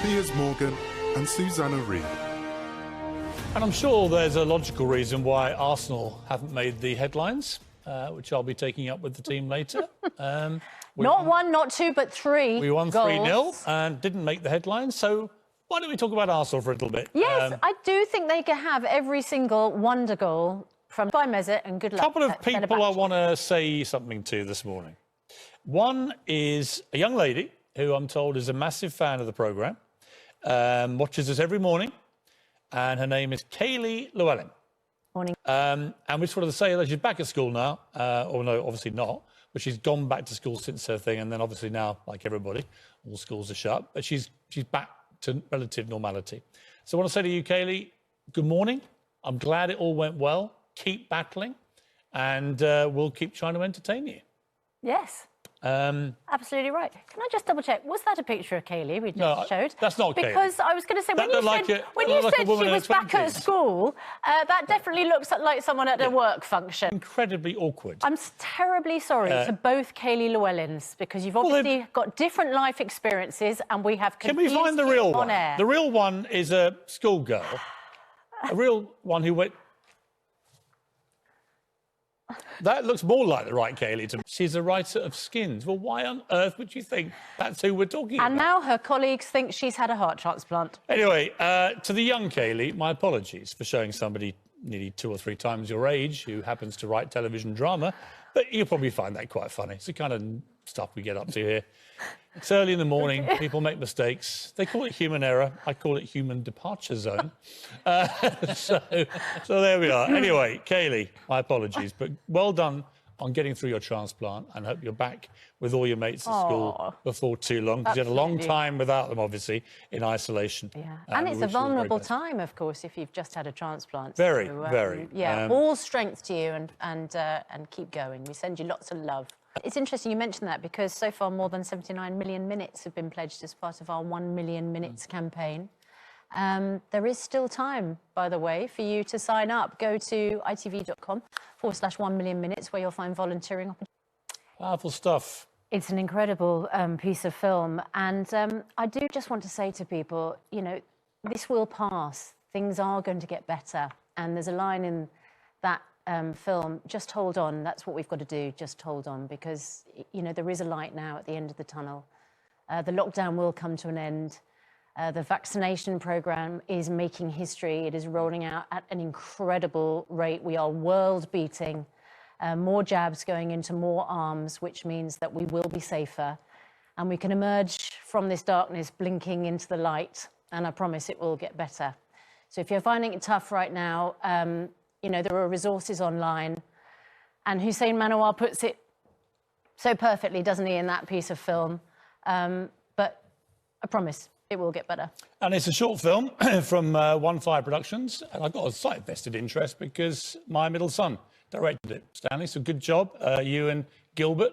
Piers Morgan and Susanna Reid. And I'm sure there's a logical reason why Arsenal haven't made the headlines, which I'll be taking up with the team later. Not one, not two, but three. We won goals. 3-0 and didn't make the headlines, so why don't we talk about Arsenal for a little bit? Yes, I do think they can have every single wonder goal from by Mesut, and good luck. A couple of people I want to say something to this morning. One is a young lady who I'm told is a massive fan of the programme, watches us every morning, and her name is Kaylee Llewellyn. Morning. And we just wanted to say that she's back at school now, or no, obviously not, but she's gone back to school since her thing, and then obviously now, like everybody, all schools are shut, but she's back to relative normality. So I want to say to you, Kaylee, good morning. I'm glad it all went well. Keep battling, and we'll keep trying to entertain you. Yes. Absolutely right. Can I just double check? Was that a picture of Kaylee we just showed? That's not Kaylee. Because I was going to say, when you said she was back at school, that definitely looks like someone at a work function. Incredibly awkward. I'm terribly sorry to both Kaylee Llewellyns, because you've obviously got different life experiences, and we have confused. Can we find the real one? Air. The real one is a schoolgirl. A real one who went... That looks more like the right Kaylee to me. She's a writer of Skins. Well, why on earth would you think that's who we're talking about? And now her colleagues think she's had a heart transplant. Anyway, to the young Kaylee, my apologies for showing somebody nearly 2 or 3 times your age who happens to write television drama, but you'll probably find that quite funny. It's the kind of stuff we get up to here. It's early in the morning, people make mistakes. They call it human error. I call it human departure zone. So there we are. Anyway, Kaylee, my apologies, but well done on getting through your transplant, and hope you're back with all your mates at school before too long, because you had a long time without them, obviously, in isolation. Yeah, and it's a vulnerable time, of course, if you've just had a transplant. Very, so, very. Yeah, all strength to you, and keep going. We send you lots of love. It's interesting you mentioned that, because so far more than 79 million minutes have been pledged as part of our 1 million minutes campaign. There is still time, by the way, for you to sign up. Go to itv.com/1 million minutes, where you'll find volunteering opportunities. Powerful stuff. It's an incredible piece of film. And I do just want to say to people, you know, this will pass. Things are going to get better. And there's a line in that film, just hold on. That's what we've got to do, just hold on, because, you know, there is a light now at the end of the tunnel. The lockdown will come to an end. The vaccination programme is making history. It is rolling out at an incredible rate. We are world-beating. More jabs going into more arms, which means that we will be safer. And we can emerge from this darkness blinking into the light. And I promise it will get better. So if you're finding it tough right now, you know, there are resources online. And Hussein Manawar puts it so perfectly, doesn't he, in that piece of film. But I promise it will get better. And it's a short film from One Fire Productions. And I've got a slight vested interest because my middle son directed it, Stanley. So good job. You and Gilbert,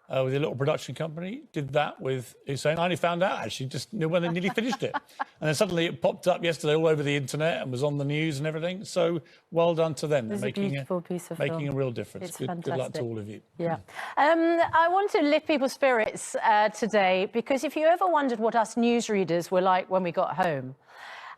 with your little production company, did that with Hussein. I only found out, actually, just when they nearly finished it. And then suddenly it popped up yesterday all over the internet and was on the news and everything. So well done to them. It's a beautiful piece of film. Making a real difference. It's good luck to all of you. Yeah. I want to lift people's spirits today, because if you ever wondered what us newsreaders were like when we got home,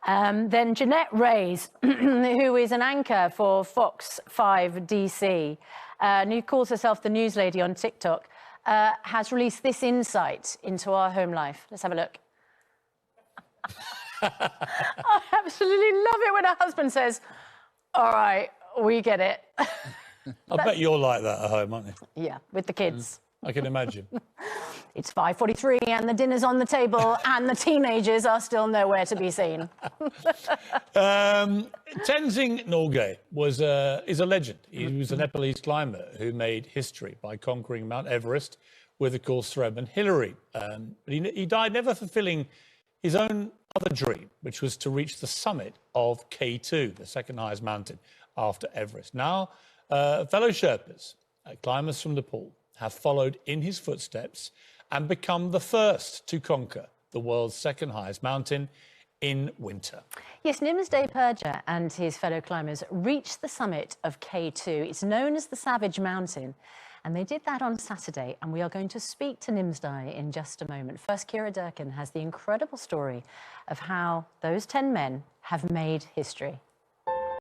then Jeanette Reyes, who is an anchor for Fox 5 DC, and who calls herself the news lady on TikTok, has released this insight into our home life. Let's have a look. I absolutely love it when her husband says, all right, we get it. I bet you're like that at home, aren't you? Yeah, with the kids. I can imagine. It's 5:43 and the dinner's on the table and the teenagers are still nowhere to be seen. Tenzing Norgay is a legend. He was a Nepalese climber who made history by conquering Mount Everest with, of course, Sir Edmund Hillary. But he died never fulfilling his own other dream, which was to reach the summit of K2, the second highest mountain after Everest. Now, fellow Sherpas, climbers from Nepal, have followed in his footsteps and become the first to conquer the world's second highest mountain in winter. Yes, Nimsday Purja and his fellow climbers reached the summit of K2. It's known as the Savage Mountain, And they did that on Saturday, and we are going to speak to Nimsdai in just a moment. First, Kira Durkin has the incredible story of how those 10 men have made history.